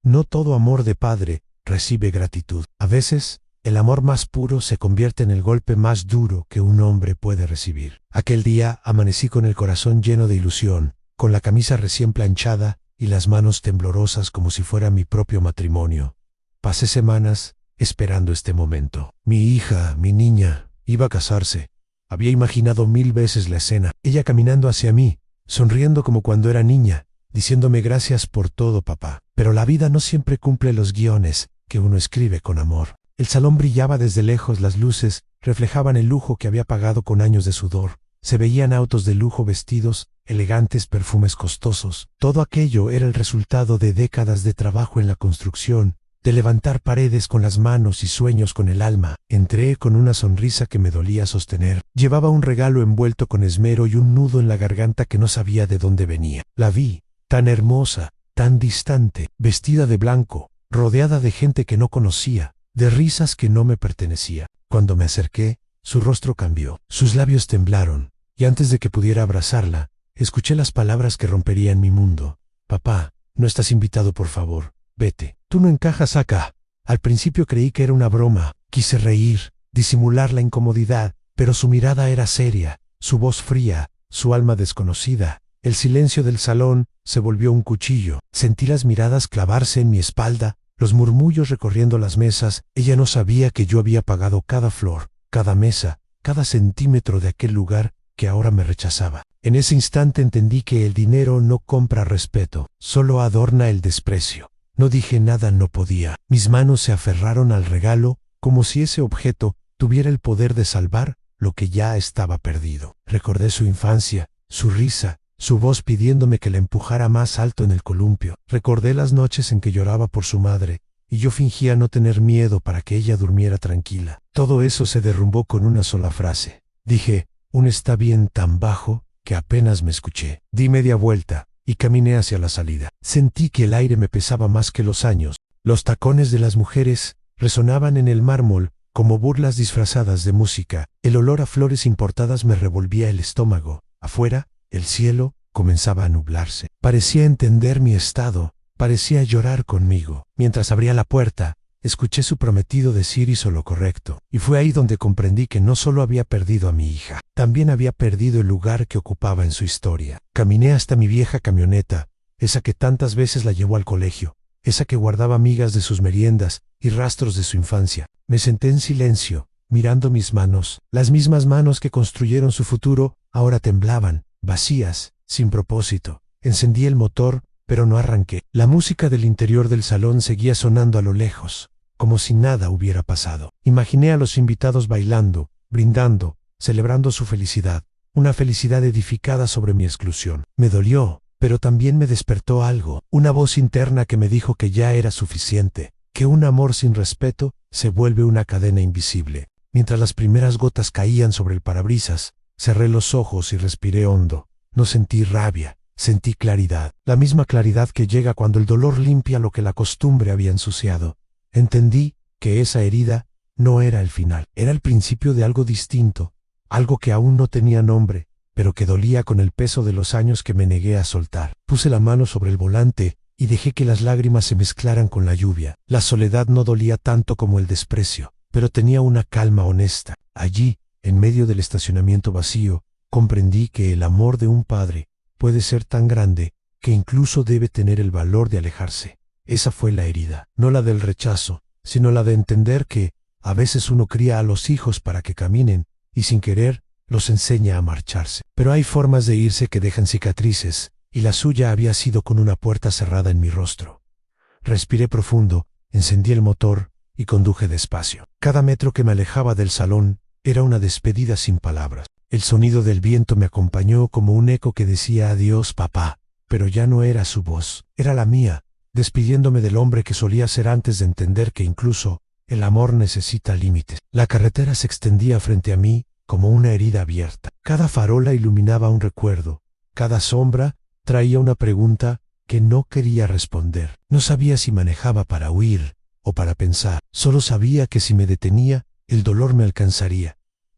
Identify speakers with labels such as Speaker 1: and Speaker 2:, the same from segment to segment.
Speaker 1: No todo amor de padre recibe gratitud. A veces, el amor más puro se convierte en el golpe más duro que un hombre puede recibir. Aquel día amanecí con el corazón lleno de ilusión, con la camisa recién planchada y las manos temblorosas como si fuera mi propio matrimonio. Pasé semanas esperando este momento. Mi hija, mi niña, iba a casarse. Había imaginado 1000 veces la escena, ella caminando hacia mí, sonriendo como cuando era niña, diciéndome gracias por todo, papá. Pero la vida no siempre cumple los guiones que uno escribe con amor. El salón brillaba desde lejos, las luces reflejaban el lujo que había pagado con años de sudor. Se veían autos de lujo, vestidos elegantes, perfumes costosos. Todo aquello era el resultado de décadas de trabajo en la construcción, de levantar paredes con las manos y sueños con el alma. Entré con una sonrisa que me dolía sostener. Llevaba un regalo envuelto con esmero y un nudo en la garganta que no sabía de dónde venía. La vi, tan hermosa, tan distante, vestida de blanco, rodeada de gente que no conocía, de risas que no me pertenecía. Cuando me acerqué, su rostro cambió, sus labios temblaron, y antes de que pudiera abrazarla, escuché las palabras que romperían mi mundo. Papá, no estás invitado, por favor, vete. Tú no encajas acá. Al principio creí que era una broma, quise reír, disimular la incomodidad, pero su mirada era seria, su voz fría, su alma desconocida. El silencio del salón se volvió un cuchillo. Sentí las miradas clavarse en mi espalda, los murmullos recorriendo las mesas. Ella no sabía que yo había pagado cada flor, cada mesa, cada centímetro de aquel lugar que ahora me rechazaba. En ese instante entendí que el dinero no compra respeto, solo adorna el desprecio. No dije nada, no podía. Mis manos se aferraron al regalo, como si ese objeto tuviera el poder de salvar lo que ya estaba perdido. Recordé su infancia, su risa, su voz pidiéndome que la empujara más alto en el columpio. Recordé las noches en que lloraba por su madre, y yo fingía no tener miedo para que ella durmiera tranquila. Todo eso se derrumbó con una sola frase. Dije, está bien, tan bajo que apenas me escuché. Di media vuelta y caminé hacia la salida. Sentí que el aire me pesaba más que los años. Los tacones de las mujeres resonaban en el mármol como burlas disfrazadas de música. El olor a flores importadas me revolvía el estómago. Afuera, el cielo comenzaba a nublarse. Parecía entender mi estado, parecía llorar conmigo. Mientras abría la puerta, escuché su prometido decir hizo lo correcto. Y fue ahí donde comprendí que no solo había perdido a mi hija, también había perdido el lugar que ocupaba en su historia. Caminé hasta mi vieja camioneta, esa que tantas veces la llevó al colegio, esa que guardaba migas de sus meriendas y rastros de su infancia. Me senté en silencio, mirando mis manos. Las mismas manos que construyeron su futuro ahora temblaban, vacías, sin propósito. Encendí el motor, pero no arranqué. La música del interior del salón seguía sonando a lo lejos, como si nada hubiera pasado. Imaginé a los invitados bailando, brindando, celebrando su felicidad, una felicidad edificada sobre mi exclusión. Me dolió, pero también me despertó algo, una voz interna que me dijo que ya era suficiente, que un amor sin respeto se vuelve una cadena invisible. Mientras las primeras gotas caían sobre el parabrisas, cerré los ojos y respiré hondo. No sentí rabia. Sentí claridad, la misma claridad que llega cuando el dolor limpia lo que la costumbre había ensuciado. Entendí que esa herida no era el final, era el principio de algo distinto, algo que aún no tenía nombre, pero que dolía con el peso de los años que me negué a soltar. Puse la mano sobre el volante y dejé que las lágrimas se mezclaran con la lluvia. La soledad no dolía tanto como el desprecio, pero tenía una calma honesta. Allí, en medio del estacionamiento vacío, comprendí que el amor de un padre puede ser tan grande que incluso debe tener el valor de alejarse. Esa fue la herida, no la del rechazo, sino la de entender que a veces uno cría a los hijos para que caminen y sin querer los enseña a marcharse. Pero hay formas de irse que dejan cicatrices, y la suya había sido con una puerta cerrada en mi rostro. Respiré profundo, encendí el motor y conduje despacio. Cada metro que me alejaba del salón era una despedida sin palabras. El sonido del viento me acompañó como un eco que decía adiós, papá, pero ya no era su voz, era la mía, despidiéndome del hombre que solía ser antes de entender que incluso el amor necesita límites. La carretera se extendía frente a mí como una herida abierta. Cada farola iluminaba un recuerdo, cada sombra traía una pregunta que no quería responder. No sabía si manejaba para huir o para pensar, solo sabía que si me detenía, el dolor me alcanzaría.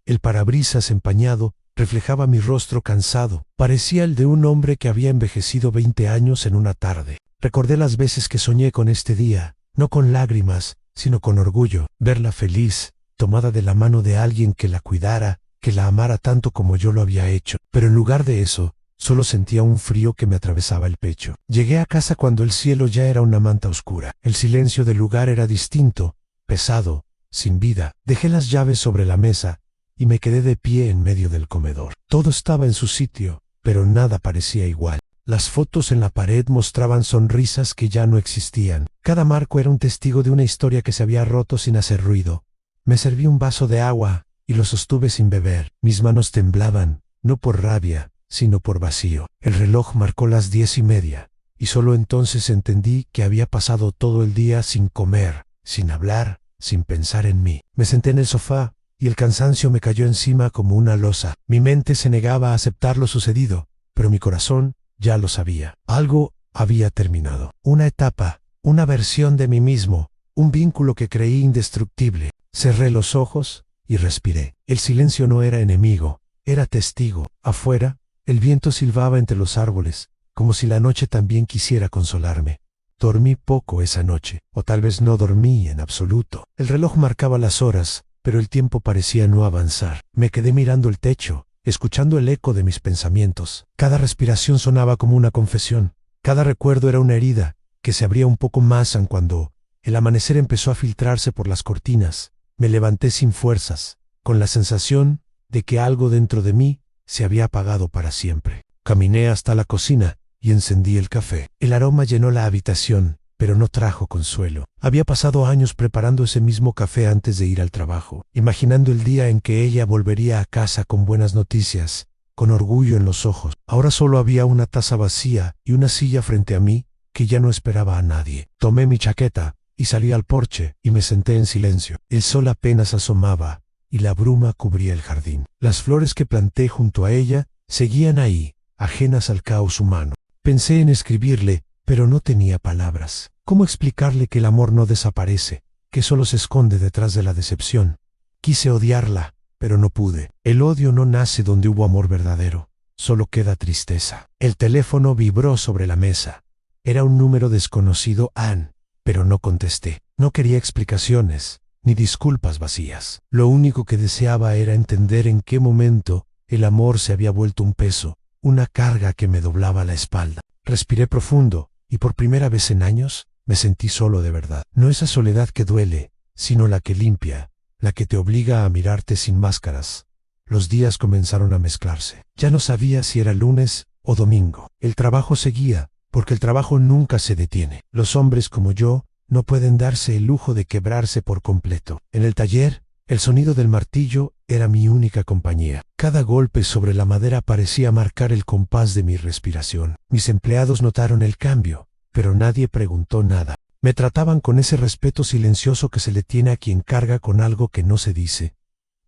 Speaker 1: El parabrisas empañado reflejaba mi rostro cansado. Parecía el de un hombre que había envejecido 20 años en una tarde. Recordé las veces que soñé con este día, no con lágrimas, sino con orgullo, verla feliz, tomada de la mano de alguien que la cuidara, que la amara tanto como yo lo había hecho. Pero en lugar de eso, solo sentía un frío que me atravesaba el pecho. Llegué a casa cuando el cielo ya era una manta oscura. El silencio del lugar era distinto, pesado, sin vida. Dejé las llaves sobre la mesa y me quedé de pie en medio del comedor. Todo estaba en su sitio, pero nada parecía igual. Las fotos en la pared mostraban sonrisas que ya no existían. Cada marco era un testigo de una historia que se había roto sin hacer ruido. Me serví un vaso de agua y lo sostuve sin beber. Mis manos temblaban, no por rabia, sino por vacío. El reloj marcó las 10:30, y solo entonces entendí que había pasado todo el día sin comer, sin hablar, sin pensar en mí. Me senté en el sofá, y el cansancio me cayó encima como una losa. Mi mente se negaba a aceptar lo sucedido, pero mi corazón ya lo sabía. Algo había terminado. Una etapa, una versión de mí mismo, un vínculo que creí indestructible. Cerré los ojos y respiré. El silencio no era enemigo, era testigo. Afuera, el viento silbaba entre los árboles, como si la noche también quisiera consolarme. Dormí poco esa noche, o tal vez no dormí en absoluto. El reloj marcaba las horas, pero el tiempo parecía no avanzar. Me quedé mirando el techo, escuchando el eco de mis pensamientos. Cada respiración sonaba como una confesión. Cada recuerdo era una herida, que se abría un poco más cuando el amanecer empezó a filtrarse por las cortinas. Me levanté sin fuerzas, con la sensación de que algo dentro de mí se había apagado para siempre. Caminé hasta la cocina y encendí el café. El aroma llenó la habitación, pero no trajo consuelo. Había pasado años preparando ese mismo café antes de ir al trabajo, imaginando el día en que ella volvería a casa con buenas noticias, con orgullo en los ojos. Ahora solo había una taza vacía y una silla frente a mí que ya no esperaba a nadie. Tomé mi chaqueta y salí al porche y me senté en silencio. El sol apenas asomaba y la bruma cubría el jardín. Las flores que planté junto a ella seguían ahí, ajenas al caos humano. Pensé en escribirle, pero no tenía palabras. ¿Cómo explicarle que el amor no desaparece, que solo se esconde detrás de la decepción? Quise odiarla, pero no pude. El odio no nace donde hubo amor verdadero, solo queda tristeza. El teléfono vibró sobre la mesa. Era un número desconocido, Ann, pero no contesté. No quería explicaciones, ni disculpas vacías. Lo único que deseaba era entender en qué momento el amor se había vuelto un peso, una carga que me doblaba la espalda. Respiré profundo, y por primera vez en años, me sentí solo de verdad. No esa soledad que duele, sino la que limpia, la que te obliga a mirarte sin máscaras. Los días comenzaron a mezclarse. Ya no sabía si era lunes o domingo. El trabajo seguía, porque el trabajo nunca se detiene. Los hombres como yo no pueden darse el lujo de quebrarse por completo. En el taller, el sonido del martillo era mi única compañía. Cada golpe sobre la madera parecía marcar el compás de mi respiración. Mis empleados notaron el cambio, pero nadie preguntó nada. Me trataban con ese respeto silencioso que se le tiene a quien carga con algo que no se dice.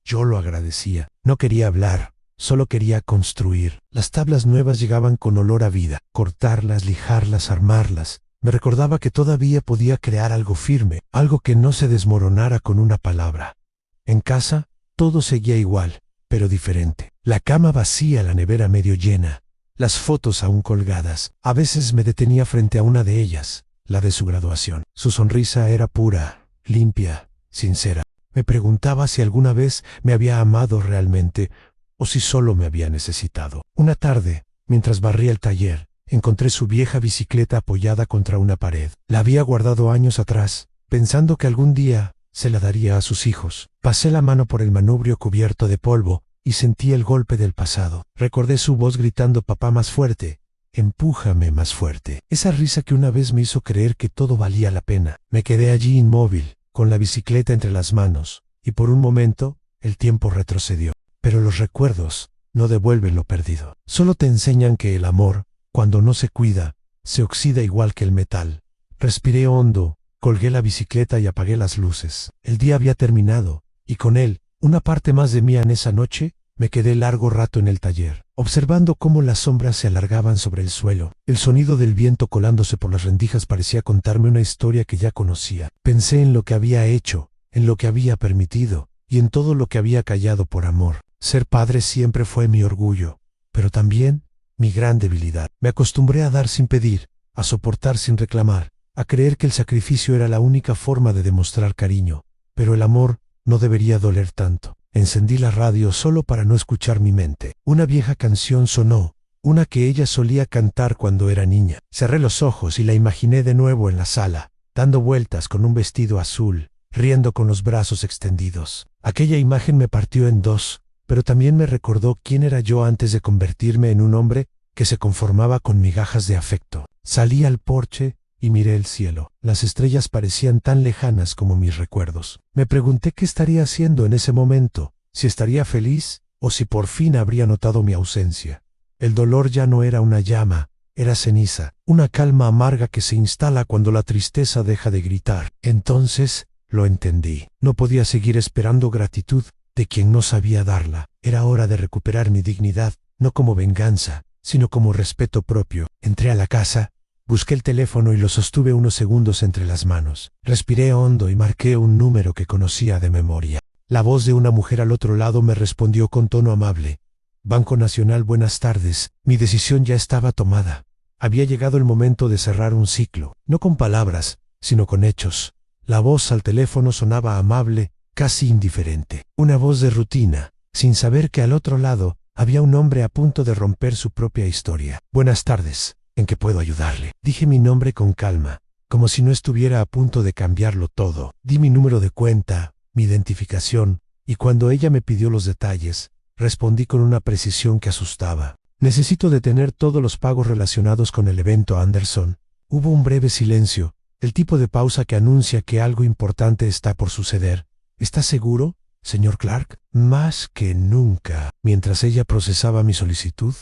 Speaker 1: Yo lo agradecía. No quería hablar, solo quería construir. Las tablas nuevas llegaban con olor a vida. Cortarlas, lijarlas, armarlas. Me recordaba que todavía podía crear algo firme, algo que no se desmoronara con una palabra. En casa, todo seguía igual, pero diferente. La cama vacía, la nevera medio llena, las fotos aún colgadas. A veces me detenía frente a una de ellas, la de su graduación. Su sonrisa era pura, limpia, sincera. Me preguntaba si alguna vez me había amado realmente o si solo me había necesitado. Una tarde, mientras barría el taller, encontré su vieja bicicleta apoyada contra una pared. La había guardado años atrás, pensando que algún día se la daría a sus hijos. Pasé la mano por el manubrio cubierto de polvo y sentí el golpe del pasado. Recordé su voz gritando papá más fuerte, empújame más fuerte. Esa risa que una vez me hizo creer que todo valía la pena. Me quedé allí inmóvil, con la bicicleta entre las manos, y por un momento el tiempo retrocedió. Pero los recuerdos no devuelven lo perdido. Solo te enseñan que el amor, cuando no se cuida, se oxida igual que el metal. Respiré hondo, colgué la bicicleta y apagué las luces. El día había terminado, y con él, una parte más de mí. En esa noche, me quedé largo rato en el taller, observando cómo las sombras se alargaban sobre el suelo. El sonido del viento colándose por las rendijas parecía contarme una historia que ya conocía. Pensé en lo que había hecho, en lo que había permitido, y en todo lo que había callado por amor. Ser padre siempre fue mi orgullo, pero también mi gran debilidad. Me acostumbré a dar sin pedir, a soportar sin reclamar, a creer que el sacrificio era la única forma de demostrar cariño. Pero el amor no debería doler tanto. Encendí la radio solo para no escuchar mi mente. Una vieja canción sonó, una que ella solía cantar cuando era niña. Cerré los ojos y la imaginé de nuevo en la sala, dando vueltas con un vestido azul, riendo con los brazos extendidos. Aquella imagen me partió en dos, pero también me recordó quién era yo antes de convertirme en un hombre que se conformaba con migajas de afecto. Salí al porche y miré el cielo. Las estrellas parecían tan lejanas como mis recuerdos. Me pregunté qué estaría haciendo en ese momento, si estaría feliz o si por fin habría notado mi ausencia. El dolor ya no era una llama, era ceniza, una calma amarga que se instala cuando la tristeza deja de gritar. Entonces lo entendí. No podía seguir esperando gratitud de quien no sabía darla. Era hora de recuperar mi dignidad, no como venganza, sino como respeto propio. Entré a la casa, busqué el teléfono y lo sostuve unos segundos entre las manos. Respiré hondo y marqué un número que conocía de memoria. La voz de una mujer al otro lado me respondió con tono amable. Banco Nacional, buenas tardes. Mi decisión ya estaba tomada. Había llegado el momento de cerrar un ciclo, no con palabras, sino con hechos. La voz al teléfono sonaba amable, casi indiferente. Una voz de rutina, sin saber que al otro lado había un hombre a punto de romper su propia historia. Buenas tardes. ¿En qué puedo ayudarle? Dije mi nombre con calma, como si no estuviera a punto de cambiarlo todo. Di mi número de cuenta, mi identificación, y cuando ella me pidió los detalles, respondí con una precisión que asustaba. Necesito detener todos los pagos relacionados con el evento Anderson. Hubo un breve silencio, el tipo de pausa que anuncia que algo importante está por suceder. ¿Está seguro, señor Clark? Más que nunca. Mientras ella procesaba mi solicitud,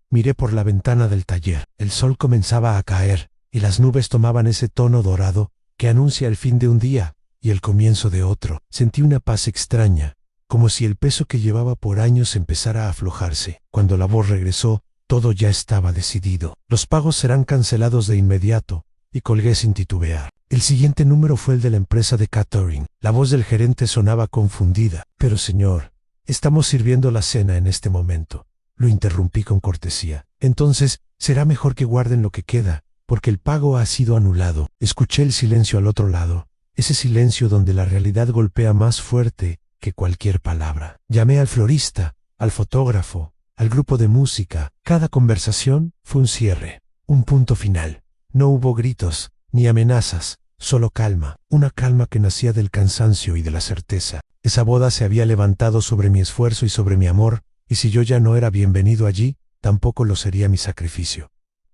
Speaker 1: miré por la ventana del taller. El sol comenzaba a caer, y las nubes tomaban ese tono dorado que anuncia el fin de un día y el comienzo de otro. Sentí una paz extraña, como si el peso que llevaba por años empezara a aflojarse. Cuando la voz regresó, todo ya estaba decidido. Los pagos serán cancelados de inmediato, y colgué sin titubear. El siguiente número fue el de la empresa de catering. La voz del gerente sonaba confundida. Pero señor, estamos sirviendo la cena en este momento. Lo interrumpí con cortesía. Entonces, será mejor que guarden lo que queda, porque el pago ha sido anulado. Escuché el silencio al otro lado, ese silencio donde la realidad golpea más fuerte que cualquier palabra. Llamé al florista, al fotógrafo, al grupo de música. Cada conversación fue un cierre, un punto final. No hubo gritos, ni amenazas, solo calma, una calma que nacía del cansancio y de la certeza. Esa boda se había levantado sobre mi esfuerzo y sobre mi amor, y si yo ya no era bienvenido allí, tampoco lo sería mi sacrificio.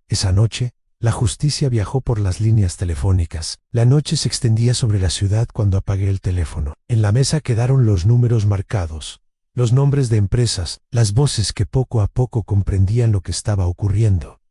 Speaker 1: Esa noche, la justicia viajó por las líneas telefónicas. La noche se extendía sobre la ciudad cuando apagué el teléfono. En la mesa quedaron los números marcados, los nombres de empresas, las voces que poco a poco comprendían lo que estaba ocurriendo.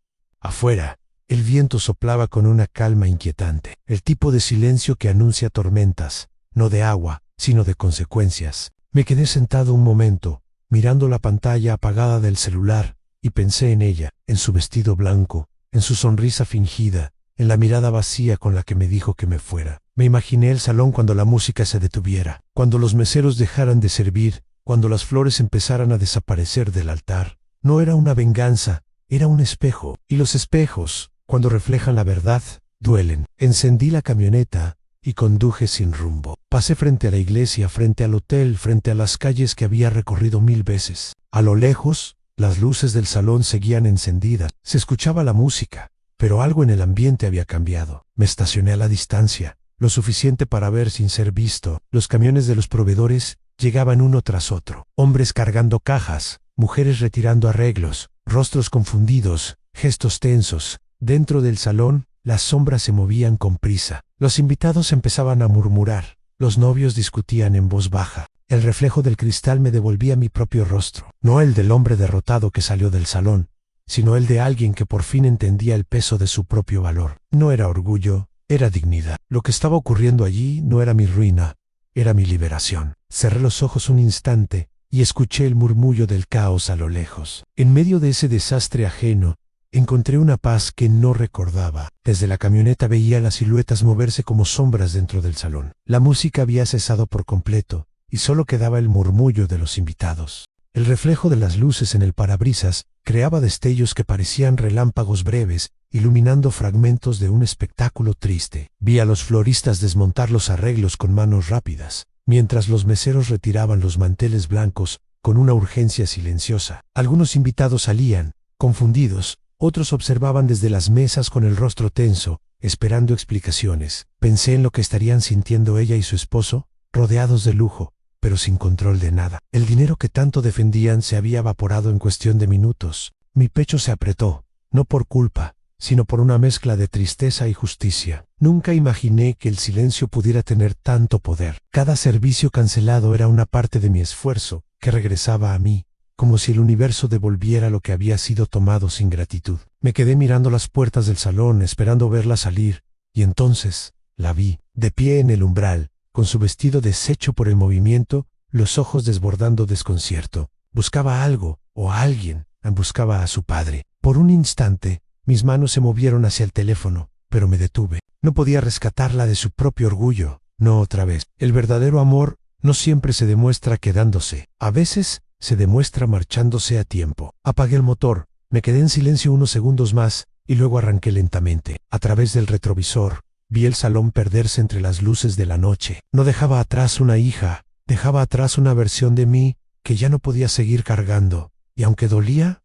Speaker 1: Afuera, el viento soplaba con una calma inquietante, el tipo de silencio que anuncia tormentas, no de agua, sino de consecuencias. Me quedé sentado un momento, mirando la pantalla apagada del celular, y pensé en ella, en su vestido blanco, en su sonrisa fingida, en la mirada vacía con la que me dijo que me fuera. Me imaginé el salón cuando la música se detuviera, cuando los meseros dejaran de servir, cuando las flores empezaran a desaparecer del altar. No era una venganza, era un espejo, y los espejos, cuando reflejan la verdad, duelen. Encendí la camioneta y conduje sin rumbo. Pasé frente a la iglesia, frente al hotel, frente a las calles que había recorrido 1000 veces. A lo lejos, las luces del salón seguían encendidas. Se escuchaba la música, pero algo en el ambiente había cambiado. Me estacioné a la distancia, lo suficiente para ver sin ser visto. Los camiones de los proveedores llegaban uno tras otro. Hombres cargando cajas, mujeres retirando arreglos, rostros confundidos, gestos tensos. Dentro del salón, las sombras se movían con prisa. Los invitados empezaban a murmurar. Los novios discutían en voz baja. El reflejo del cristal me devolvía mi propio rostro. No el del hombre derrotado que salió del salón, sino el de alguien que por fin entendía el peso de su propio valor. No era orgullo, era dignidad. Lo que estaba ocurriendo allí no era mi ruina, era mi liberación. Cerré los ojos un instante y escuché el murmullo del caos a lo lejos. En medio de ese desastre ajeno, encontré una paz que no recordaba. Desde la camioneta veía las siluetas moverse como sombras dentro del salón. La música había cesado por completo, y solo quedaba el murmullo de los invitados. El reflejo de las luces en el parabrisas creaba destellos que parecían relámpagos breves iluminando fragmentos de un espectáculo triste. Vi a los floristas desmontar los arreglos con manos rápidas, mientras los meseros retiraban los manteles blancos con una urgencia silenciosa. Algunos invitados salían, confundidos, otros observaban desde las mesas con el rostro tenso, esperando explicaciones. Pensé en lo que estarían sintiendo ella y su esposo, rodeados de lujo, pero sin control de nada. El dinero que tanto defendían se había evaporado en cuestión de minutos. Mi pecho se apretó, no por culpa, sino por una mezcla de tristeza y justicia. Nunca imaginé que el silencio pudiera tener tanto poder. Cada servicio cancelado era una parte de mi esfuerzo, que regresaba a mí, como si el universo devolviera lo que había sido tomado sin gratitud. Me quedé mirando las puertas del salón, esperando verla salir, y entonces la vi, de pie en el umbral, con su vestido deshecho por el movimiento, los ojos desbordando desconcierto. Buscaba algo, o a alguien, buscaba a su padre. Por un instante, mis manos se movieron hacia el teléfono, pero me detuve. No podía rescatarla de su propio orgullo, no otra vez. El verdadero amor no siempre se demuestra quedándose, a veces se demuestra marchándose a tiempo. Apagué el motor, me quedé en silencio unos segundos más, y luego arranqué lentamente. A través del retrovisor, vi el salón perderse entre las luces de la noche. No dejaba atrás una hija, dejaba atrás una versión de mí que ya no podía seguir cargando, y aunque dolía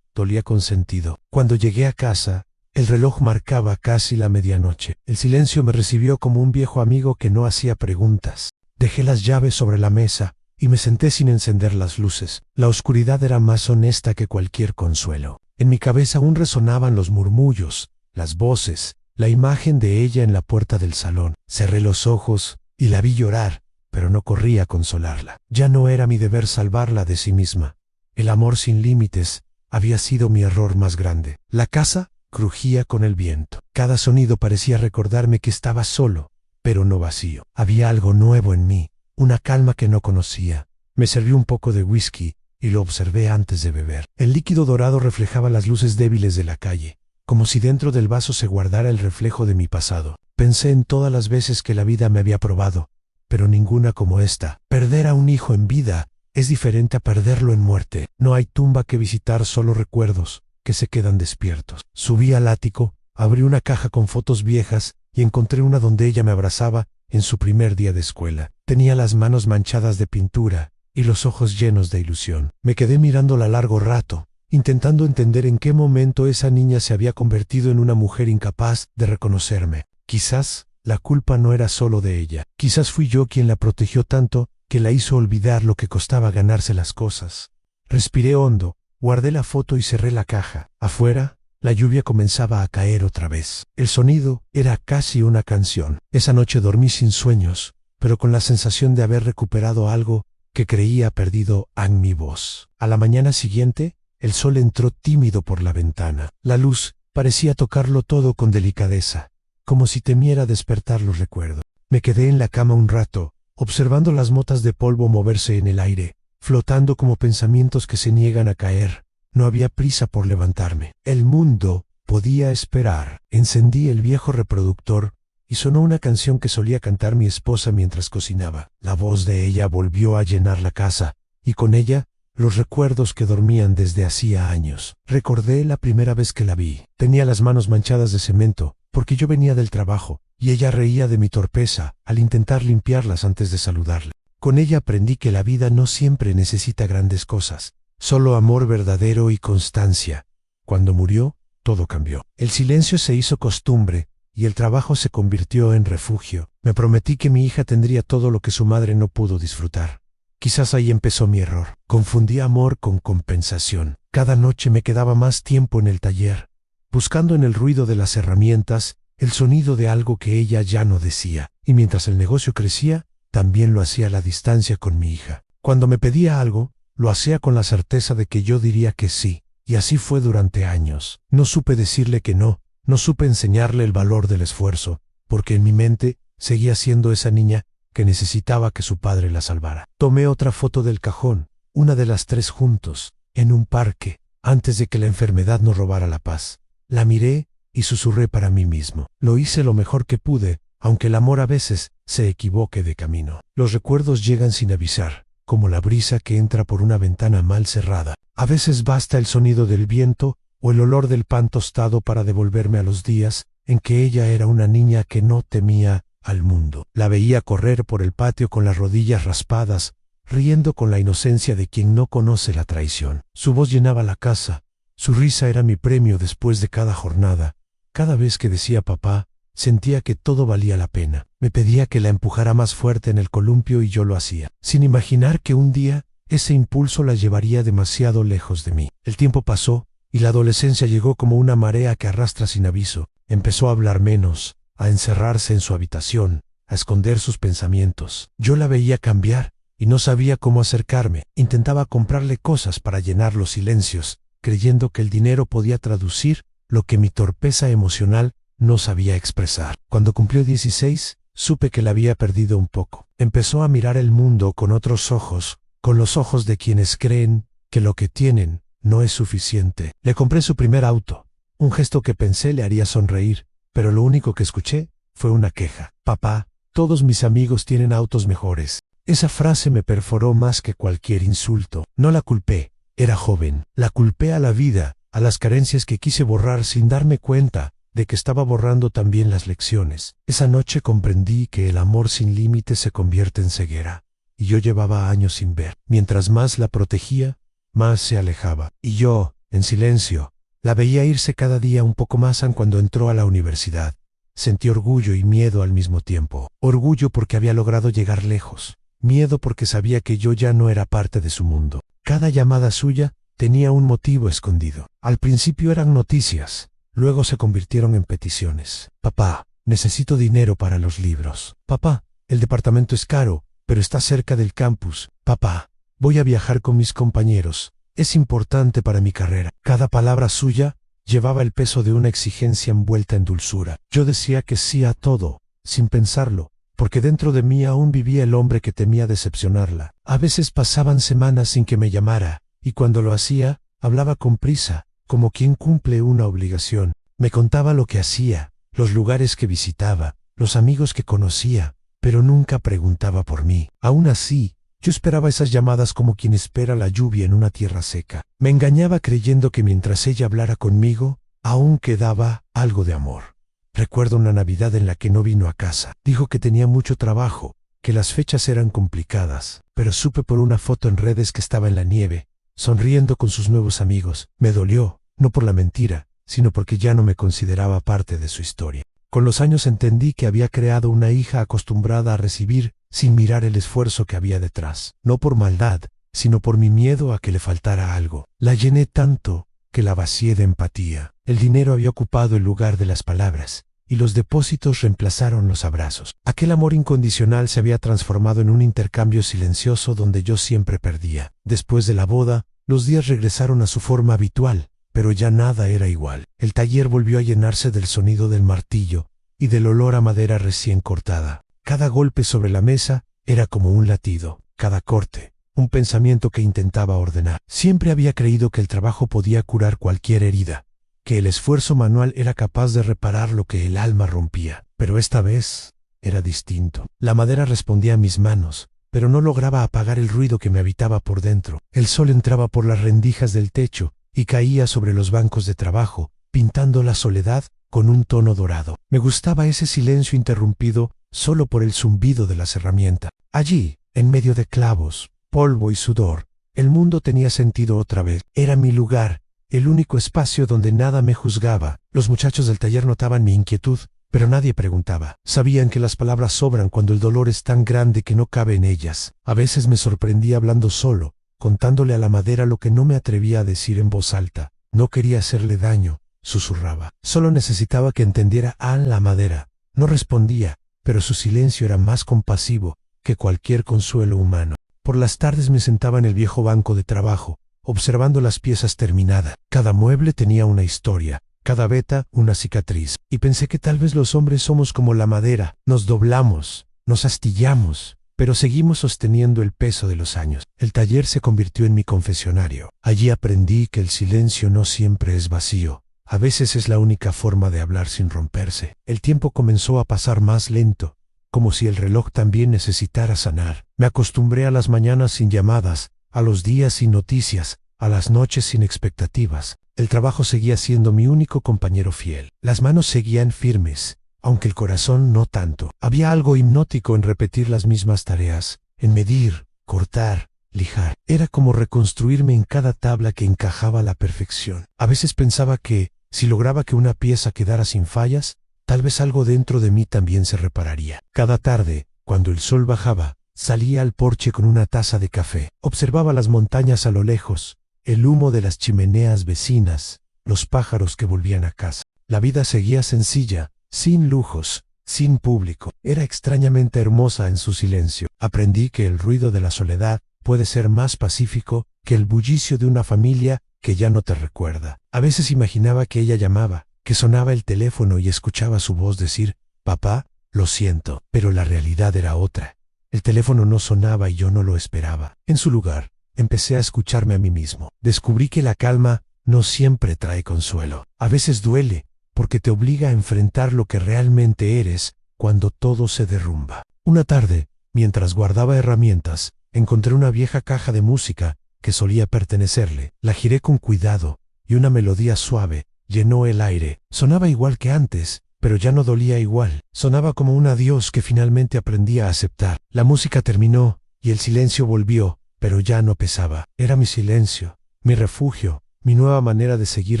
Speaker 1: con sentido. Cuando llegué a casa, el reloj marcaba casi la medianoche. El silencio me recibió como un viejo amigo que no hacía preguntas. Dejé las llaves sobre la mesa y me senté sin encender las luces. La oscuridad era más honesta que cualquier consuelo. En mi cabeza aún resonaban los murmullos, las voces, la imagen de ella en la puerta del salón. Cerré los ojos y la vi llorar, pero no corrí a consolarla. Ya no era mi deber salvarla de sí misma. El amor sin límites había sido mi error más grande. La casa crujía con el viento. Cada sonido parecía recordarme que estaba solo, pero no vacío. Había algo nuevo en mí, una calma que no conocía. Me serví un poco de whisky y lo observé antes de beber. El líquido dorado reflejaba las luces débiles de la calle, como si dentro del vaso se guardara el reflejo de mi pasado. Pensé en todas las veces que la vida me había probado, pero ninguna como esta. Perder a un hijo en vida es diferente a perderlo en muerte. No hay tumba que visitar, solo recuerdos que se quedan despiertos. Subí al ático, abrí una caja con fotos viejas y encontré una donde ella me abrazaba en su primer día de escuela. Tenía las manos manchadas de pintura y los ojos llenos de ilusión. Me quedé mirándola largo rato, intentando entender en qué momento esa niña se había convertido en una mujer incapaz de reconocerme. Quizás la culpa no era solo de ella. Quizás fui yo quien la protegió tanto que la hizo olvidar lo que costaba ganarse las cosas. Respiré hondo, guardé la foto y cerré la caja. Afuera, la lluvia comenzaba a caer otra vez. El sonido era casi una canción. Esa noche dormí sin sueños, pero con la sensación de haber recuperado algo que creía perdido en mi voz. A la mañana siguiente, el sol entró tímido por la ventana. La luz parecía tocarlo todo con delicadeza, como si temiera despertar los recuerdos. Me quedé en la cama un rato, observando las motas de polvo moverse en el aire, flotando como pensamientos que se niegan a caer. No había prisa por levantarme. El mundo podía esperar. Encendí el viejo reproductor y sonó una canción que solía cantar mi esposa mientras cocinaba. La voz de ella volvió a llenar la casa, y con ella los recuerdos que dormían desde hacía años. Recordé la primera vez que la vi. Tenía las manos manchadas de cemento, porque yo venía del trabajo, y ella reía de mi torpeza al intentar limpiarlas antes de saludarla. Con ella aprendí que la vida no siempre necesita grandes cosas, solo amor verdadero y constancia. Cuando murió, todo cambió. El silencio se hizo costumbre, y el trabajo se convirtió en refugio. Me prometí que mi hija tendría todo lo que su madre no pudo disfrutar. Quizás ahí empezó mi error. Confundí amor con compensación. Cada noche me quedaba más tiempo en el taller, buscando en el ruido de las herramientas el sonido de algo que ella ya no decía. Y mientras el negocio crecía, también lo hacía a la distancia con mi hija. Cuando me pedía algo, lo hacía con la certeza de que yo diría que sí. Y así fue durante años. No supe decirle que no, no supe enseñarle el valor del esfuerzo, porque en mi mente seguía siendo esa niña que necesitaba que su padre la salvara. Tomé otra foto del cajón, una de las tres juntos, en un parque, antes de que la enfermedad nos robara la paz. La miré y susurré para mí mismo. Lo hice lo mejor que pude, aunque el amor a veces se equivoque de camino. Los recuerdos llegan sin avisar, como la brisa que entra por una ventana mal cerrada. A veces basta el sonido del viento o el olor del pan tostado para devolverme a los días en que ella era una niña que no temía al mundo. La veía correr por el patio con las rodillas raspadas, riendo con la inocencia de quien no conoce la traición. Su voz llenaba la casa, su risa era mi premio después de cada jornada. Cada vez que decía papá, sentía que todo valía la pena. Me pedía que la empujara más fuerte en el columpio y yo lo hacía, sin imaginar que un día ese impulso la llevaría demasiado lejos de mí. El tiempo pasó y la adolescencia llegó como una marea que arrastra sin aviso. Empezó a hablar menos, a encerrarse en su habitación, a esconder sus pensamientos. Yo la veía cambiar y no sabía cómo acercarme. Intentaba comprarle cosas para llenar los silencios, creyendo que el dinero podía traducir lo que mi torpeza emocional no sabía expresar. Cuando cumplió 16, supe que la había perdido un poco. Empezó a mirar el mundo con otros ojos, con los ojos de quienes creen que lo que tienen no es suficiente. Le compré su primer auto, un gesto que pensé le haría sonreír, pero lo único que escuché fue una queja. Papá, todos mis amigos tienen autos mejores. Esa frase me perforó más que cualquier insulto. No la culpé, era joven. La culpé a la vida, a las carencias que quise borrar sin darme cuenta de que estaba borrando también las lecciones. Esa noche comprendí que el amor sin límites se convierte en ceguera, y yo llevaba años sin ver. Mientras más la protegía, más se alejaba. Y yo, en silencio, la veía irse cada día un poco más cuando entró a la universidad. Sentí orgullo y miedo al mismo tiempo. Orgullo porque había logrado llegar lejos. Miedo porque sabía que yo ya no era parte de su mundo. Cada llamada suya tenía un motivo escondido. Al principio eran noticias, luego se convirtieron en peticiones. Papá, necesito dinero para los libros. Papá, el departamento es caro, pero está cerca del campus. Papá, voy a viajar con mis compañeros. Es importante para mi carrera. Cada palabra suya llevaba el peso de una exigencia envuelta en dulzura. Yo decía que sí a todo, sin pensarlo, porque dentro de mí aún vivía el hombre que temía decepcionarla. A veces pasaban semanas sin que me llamara, y cuando lo hacía, hablaba con prisa, como quien cumple una obligación. Me contaba lo que hacía, los lugares que visitaba, los amigos que conocía, pero nunca preguntaba por mí. Aún así, yo esperaba esas llamadas como quien espera la lluvia en una tierra seca. Me engañaba creyendo que mientras ella hablara conmigo, aún quedaba algo de amor. Recuerdo una Navidad en la que no vino a casa. Dijo que tenía mucho trabajo, que las fechas eran complicadas, pero supe por una foto en redes que estaba en la nieve, sonriendo con sus nuevos amigos. Me dolió, no por la mentira, sino porque ya no me consideraba parte de su historia. Con los años entendí que había creado una hija acostumbrada a recibir sin mirar el esfuerzo que había detrás. No por maldad, sino por mi miedo a que le faltara algo. La llené tanto que la vacié de empatía. El dinero había ocupado el lugar de las palabras, y los depósitos reemplazaron los abrazos. Aquel amor incondicional se había transformado en un intercambio silencioso donde yo siempre perdía. Después de la boda, los días regresaron a su forma habitual, pero ya nada era igual. El taller volvió a llenarse del sonido del martillo y del olor a madera recién cortada. Cada golpe sobre la mesa era como un latido, cada corte, un pensamiento que intentaba ordenar. Siempre había creído que el trabajo podía curar cualquier herida, que el esfuerzo manual era capaz de reparar lo que el alma rompía. Pero esta vez era distinto. La madera respondía a mis manos, pero no lograba apagar el ruido que me habitaba por dentro. El sol entraba por las rendijas del techo y caía sobre los bancos de trabajo, pintando la soledad con un tono dorado. Me gustaba ese silencio interrumpido solo por el zumbido de las herramientas. Allí, en medio de clavos, polvo y sudor, el mundo tenía sentido otra vez. Era mi lugar, el único espacio donde nada me juzgaba. Los muchachos del taller notaban mi inquietud, pero nadie preguntaba. Sabían que las palabras sobran cuando el dolor es tan grande que no cabe en ellas. A veces me sorprendía hablando solo, contándole a la madera lo que no me atrevía a decir en voz alta. No quería hacerle daño, susurraba. Solo necesitaba que entendiera a la madera. No respondía, pero su silencio era más compasivo que cualquier consuelo humano. Por las tardes me sentaba en el viejo banco de trabajo, observando las piezas terminadas. Cada mueble tenía una historia, cada veta una cicatriz, y pensé que tal vez los hombres somos como la madera, nos doblamos, nos astillamos, pero seguimos sosteniendo el peso de los años. El taller se convirtió en mi confesionario. Allí aprendí que el silencio no siempre es vacío. A veces es la única forma de hablar sin romperse. El tiempo comenzó a pasar más lento, como si el reloj también necesitara sanar. Me acostumbré a las mañanas sin llamadas, a los días sin noticias, a las noches sin expectativas. El trabajo seguía siendo mi único compañero fiel. Las manos seguían firmes, aunque el corazón no tanto. Había algo hipnótico en repetir las mismas tareas, en medir, cortar, lijar. Era como reconstruirme en cada tabla que encajaba a la perfección. A veces pensaba que, si lograba que una pieza quedara sin fallas, tal vez algo dentro de mí también se repararía. Cada tarde, cuando el sol bajaba, salía al porche con una taza de café. Observaba las montañas a lo lejos, el humo de las chimeneas vecinas, los pájaros que volvían a casa. La vida seguía sencilla, sin lujos, sin público. Era extrañamente hermosa en su silencio. Aprendí que el ruido de la soledad puede ser más pacífico que el bullicio de una familia que ya no te recuerda. A veces imaginaba que ella llamaba, que sonaba el teléfono y escuchaba su voz decir, «Papá, lo siento», pero la realidad era otra. El teléfono no sonaba y yo no lo esperaba. En su lugar, empecé a escucharme a mí mismo. Descubrí que la calma no siempre trae consuelo. A veces duele, porque te obliga a enfrentar lo que realmente eres cuando todo se derrumba. Una tarde, mientras guardaba herramientas, encontré una vieja caja de música que solía pertenecerle. La giré con cuidado y una melodía suave llenó el aire. Sonaba igual que antes, pero ya no dolía igual. Sonaba como un adiós que finalmente aprendí a aceptar. La música terminó y el silencio volvió, pero ya no pesaba. Era mi silencio, mi refugio, mi nueva manera de seguir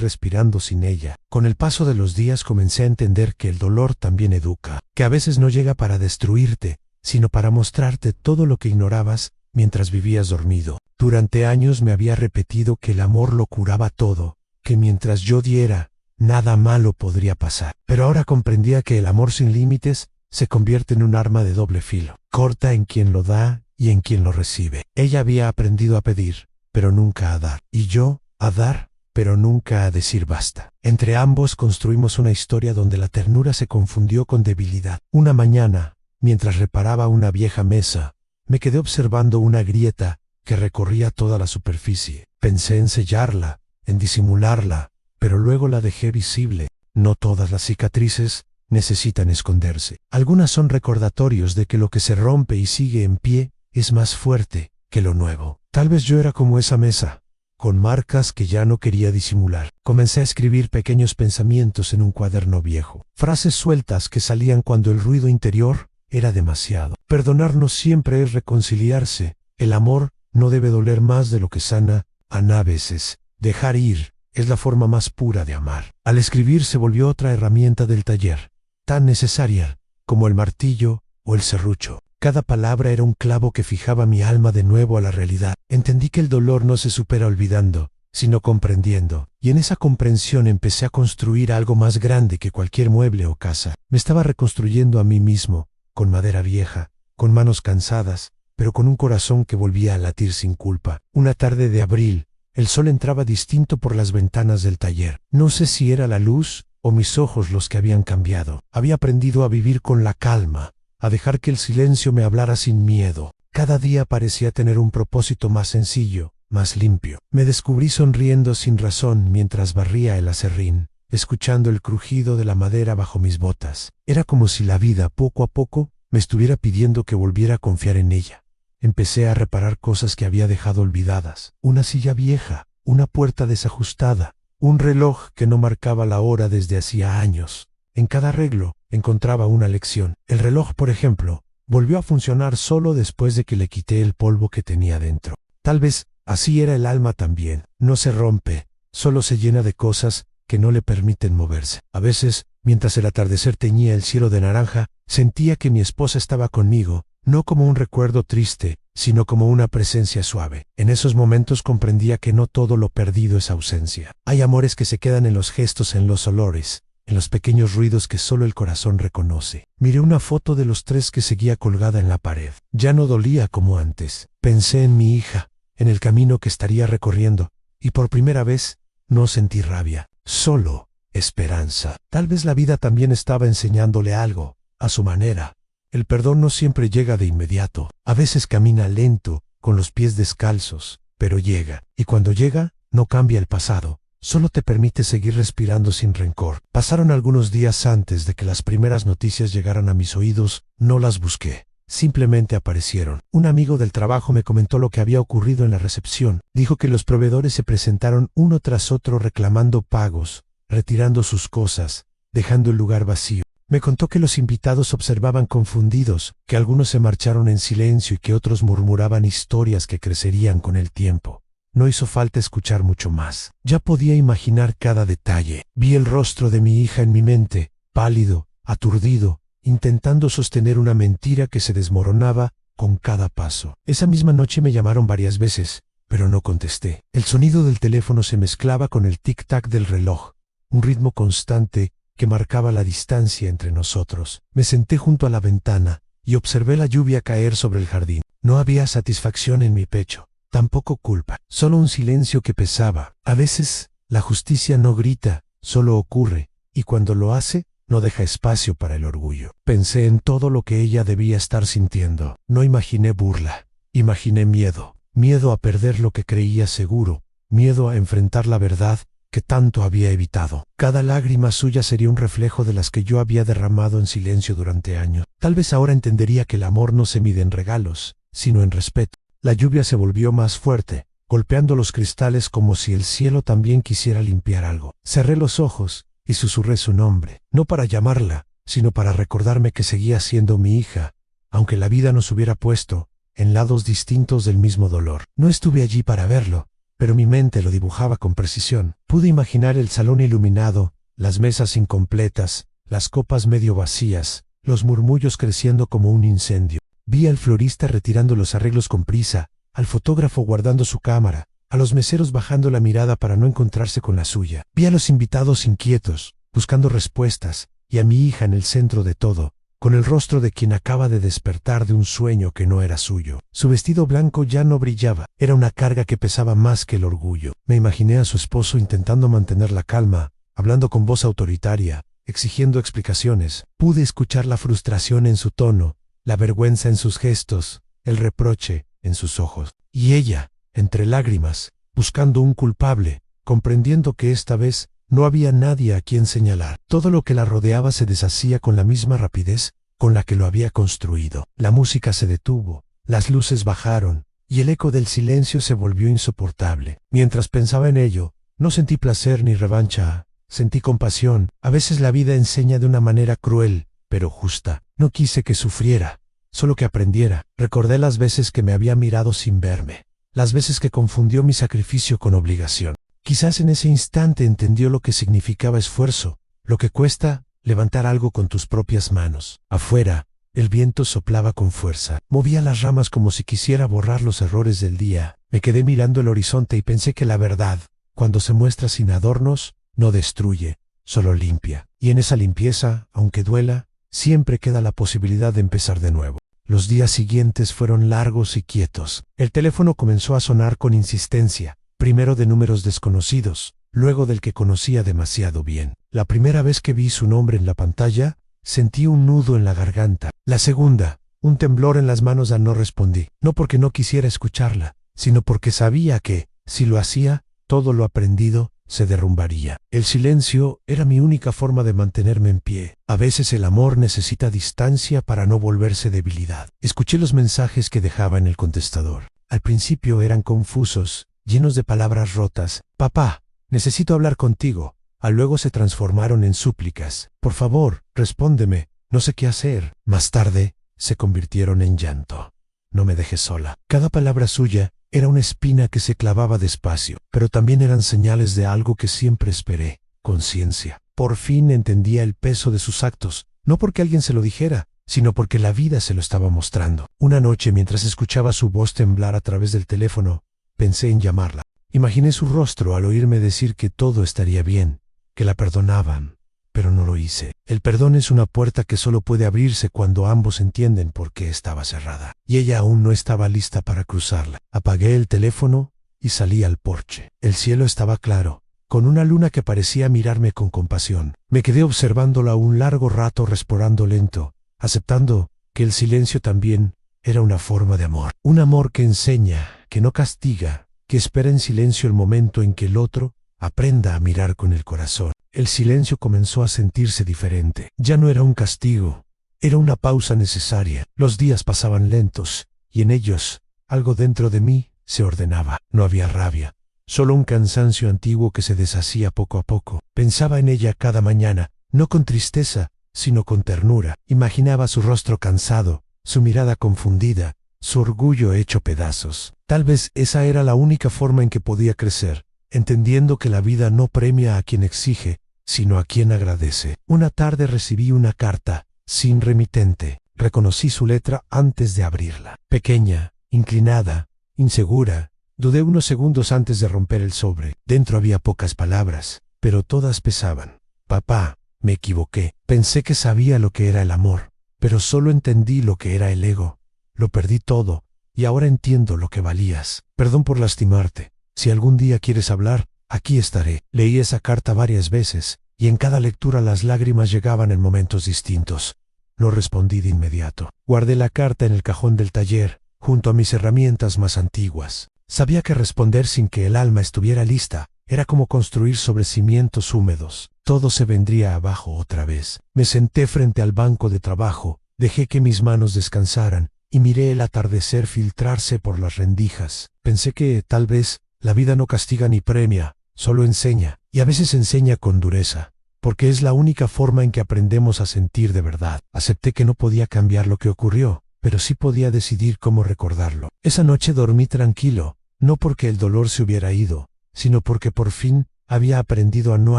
Speaker 1: respirando sin ella. Con el paso de los días comencé a entender que el dolor también educa, que a veces no llega para destruirte, sino para mostrarte todo lo que ignorabas mientras vivías dormido. Durante años me había repetido que el amor lo curaba todo, que mientras yo diera, nada malo podría pasar. Pero ahora comprendía que el amor sin límites se convierte en un arma de doble filo. Corta en quien lo da y en quien lo recibe. Ella había aprendido a pedir, pero nunca a dar. Y yo, a dar, pero nunca a decir basta. Entre ambos construimos una historia donde la ternura se confundió con debilidad. Una mañana, mientras reparaba una vieja mesa, me quedé observando una grieta que recorría toda la superficie. Pensé en sellarla, en disimularla, pero luego la dejé visible. No todas las cicatrices necesitan esconderse. Algunas son recordatorios de que lo que se rompe y sigue en pie es más fuerte que lo nuevo. Tal vez yo era como esa mesa, con marcas que ya no quería disimular. Comencé a escribir pequeños pensamientos en un cuaderno viejo. Frases sueltas que salían cuando el ruido interior era demasiado. Perdonar no siempre es reconciliarse. El amor no debe doler más de lo que sana. A veces, dejar ir es la forma más pura de amar. Al escribir se volvió otra herramienta del taller, tan necesaria como el martillo o el serrucho. Cada palabra era un clavo que fijaba mi alma de nuevo a la realidad. Entendí que el dolor no se supera olvidando, sino comprendiendo. Y en esa comprensión empecé a construir algo más grande que cualquier mueble o casa. Me estaba reconstruyendo a mí mismo, con madera vieja, con manos cansadas, pero con un corazón que volvía a latir sin culpa. Una tarde de abril, el sol entraba distinto por las ventanas del taller. No sé si era la luz o mis ojos los que habían cambiado. Había aprendido a vivir con la calma, a dejar que el silencio me hablara sin miedo. Cada día parecía tener un propósito más sencillo, más limpio. Me descubrí sonriendo sin razón mientras barría el aserrín, escuchando el crujido de la madera bajo mis botas. Era como si la vida, poco a poco, me estuviera pidiendo que volviera a confiar en ella. Empecé a reparar cosas que había dejado olvidadas. Una silla vieja, una puerta desajustada, un reloj que no marcaba la hora desde hacía años. En cada arreglo encontraba una lección. El reloj, por ejemplo, volvió a funcionar solo después de que le quité el polvo que tenía dentro. Tal vez así era el alma también. No se rompe, solo se llena de cosas que no le permiten moverse. A veces, mientras el atardecer teñía el cielo de naranja, sentía que mi esposa estaba conmigo, no como un recuerdo triste, sino como una presencia suave. En esos momentos comprendía que no todo lo perdido es ausencia. Hay amores que se quedan en los gestos, en los olores, en los pequeños ruidos que solo el corazón reconoce. Miré una foto de los tres que seguía colgada en la pared. Ya no dolía como antes. Pensé en mi hija, en el camino que estaría recorriendo, y por primera vez no sentí rabia, solo esperanza. Tal vez la vida también estaba enseñándole algo, a su manera. El perdón no siempre llega de inmediato. A veces camina lento, con los pies descalzos, pero llega. Y cuando llega, no cambia el pasado. Solo te permite seguir respirando sin rencor. Pasaron algunos días antes de que las primeras noticias llegaran a mis oídos. No las busqué. simplemente aparecieron. Un amigo del trabajo me comentó lo que había ocurrido en la recepción. Dijo que los proveedores se presentaron uno tras otro reclamando pagos, retirando sus cosas, dejando el lugar vacío. Me contó que los invitados observaban confundidos, que algunos se marcharon en silencio y que otros murmuraban historias que crecerían con el tiempo. No hizo falta escuchar mucho más. Ya podía imaginar cada detalle. Vi el rostro de mi hija en mi mente, pálido, aturdido, intentando sostener una mentira que se desmoronaba con cada paso. Esa misma noche me llamaron varias veces, pero no contesté. El sonido del teléfono se mezclaba con el tic-tac del reloj, un ritmo constante que marcaba la distancia entre nosotros. Me senté junto a la ventana y observé la lluvia caer sobre el jardín. No había satisfacción en mi pecho, tampoco culpa, solo un silencio que pesaba. A veces, la justicia no grita, solo ocurre, y cuando lo hace, no deja espacio para el orgullo. Pensé en todo lo que ella debía estar sintiendo. No imaginé burla, imaginé miedo. Miedo a perder lo que creía seguro, miedo a enfrentar la verdad que tanto había evitado. Cada lágrima suya sería un reflejo de las que yo había derramado en silencio durante años. Tal vez ahora entendería que el amor no se mide en regalos, sino en respeto. La lluvia se volvió más fuerte, golpeando los cristales como si el cielo también quisiera limpiar algo. Cerré los ojos y susurré su nombre, no para llamarla, sino para recordarme que seguía siendo mi hija, aunque la vida nos hubiera puesto en lados distintos del mismo dolor. No estuve allí para verlo, pero mi mente lo dibujaba con precisión. Pude imaginar el salón iluminado, las mesas incompletas, las copas medio vacías, los murmullos creciendo como un incendio. Vi al florista retirando los arreglos con prisa, al fotógrafo guardando su cámara, a los meseros bajando la mirada para no encontrarse con la suya. Vi a los invitados inquietos, buscando respuestas, y a mi hija en el centro de todo, con el rostro de quien acaba de despertar de un sueño que no era suyo. Su vestido blanco ya no brillaba, era una carga que pesaba más que el orgullo. Me imaginé a su esposo intentando mantener la calma, hablando con voz autoritaria, exigiendo explicaciones. Pude escuchar la frustración en su tono, la vergüenza en sus gestos, el reproche en sus ojos. Y ella, entre lágrimas, buscando un culpable, comprendiendo que esta vez no había nadie a quien señalar. Todo lo que la rodeaba se deshacía con la misma rapidez con la que lo había construido. La música se detuvo, las luces bajaron, y el eco del silencio se volvió insoportable. Mientras pensaba en ello, no sentí placer ni revancha, sentí compasión. A veces la vida enseña de una manera cruel, pero justa. No quise que sufriera, solo que aprendiera. Recordé las veces que me había mirado sin verme, las veces que confundió mi sacrificio con obligación. Quizás en ese instante entendió lo que significaba esfuerzo, lo que cuesta levantar algo con tus propias manos. Afuera, el viento soplaba con fuerza. Movía las ramas como si quisiera borrar los errores del día. Me quedé mirando el horizonte y pensé que la verdad, cuando se muestra sin adornos, no destruye, solo limpia. Y en esa limpieza, aunque duela, siempre queda la posibilidad de empezar de nuevo. Los días siguientes fueron largos y quietos. El teléfono comenzó a sonar con insistencia. Primero de números desconocidos, luego del que conocía demasiado bien. La primera vez que vi su nombre en la pantalla, sentí un nudo en la garganta. La segunda, un temblor en las manos no respondí. No porque no quisiera escucharla, sino porque sabía que, si lo hacía, todo lo aprendido se derrumbaría. El silencio era mi única forma de mantenerme en pie. A veces el amor necesita distancia para no volverse debilidad. Escuché los mensajes que dejaba en el contestador. Al principio eran confusos, llenos de palabras rotas. Papá, necesito hablar contigo. A luego se transformaron en súplicas. Por favor, respóndeme, no sé qué hacer. Más tarde, se convirtieron en llanto. No me dejes sola. Cada palabra suya era una espina que se clavaba despacio, pero también eran señales de algo que siempre esperé, conciencia. Por fin entendía el peso de sus actos, no porque alguien se lo dijera, sino porque la vida se lo estaba mostrando. Una noche, mientras escuchaba su voz temblar a través del teléfono, pensé en llamarla. Imaginé su rostro al oírme decir que todo estaría bien, que la perdonaban, pero no lo hice. El perdón es una puerta que solo puede abrirse cuando ambos entienden por qué estaba cerrada. Y ella aún no estaba lista para cruzarla. Apagué el teléfono y salí al porche. El cielo estaba claro, con una luna que parecía mirarme con compasión. Me quedé observándola un largo rato, respirando lento, aceptando que el silencio también era una forma de amor. Un amor que enseña, que no castiga, que espera en silencio el momento en que el otro aprenda a mirar con el corazón. El silencio comenzó a sentirse diferente. Ya no era un castigo, Era una pausa necesaria. Los días pasaban lentos, y en ellos, algo dentro de mí se ordenaba. No había rabia, solo un cansancio antiguo que se deshacía poco a poco. Pensaba en ella cada mañana, no con tristeza, sino con ternura. Imaginaba su rostro cansado, su mirada confundida, su orgullo hecho pedazos. Tal vez esa era la única forma en que podía crecer, entendiendo que la vida no premia a quien exige, sino a quien agradece. Una tarde recibí una carta, sin remitente. Reconocí su letra antes de abrirla. Pequeña, inclinada, insegura. Dudé unos segundos antes de romper el sobre. Dentro había pocas palabras, pero todas pesaban. Papá, me equivoqué. Pensé que sabía lo que era el amor, pero solo entendí lo que era el ego. Lo perdí todo, y ahora entiendo lo que valías. Perdón por lastimarte. Si algún día quieres hablar, aquí estaré. Leí esa carta varias veces, y en cada lectura las lágrimas llegaban en momentos distintos. No respondí de inmediato. Guardé la carta en el cajón del taller, junto a mis herramientas más antiguas. Sabía que responder sin que el alma estuviera lista era como construir sobre cimientos húmedos. Todo se vendría abajo otra vez. Me senté frente al banco de trabajo, dejé que mis manos descansaran, y miré el atardecer filtrarse por las rendijas. Pensé que, tal vez, la vida no castiga ni premia, solo enseña, y a veces enseña con dureza, porque es la única forma en que aprendemos a sentir de verdad. Acepté que no podía cambiar lo que ocurrió, pero sí podía decidir cómo recordarlo. Esa noche dormí tranquilo, no porque el dolor se hubiera ido, sino porque por fin había aprendido a no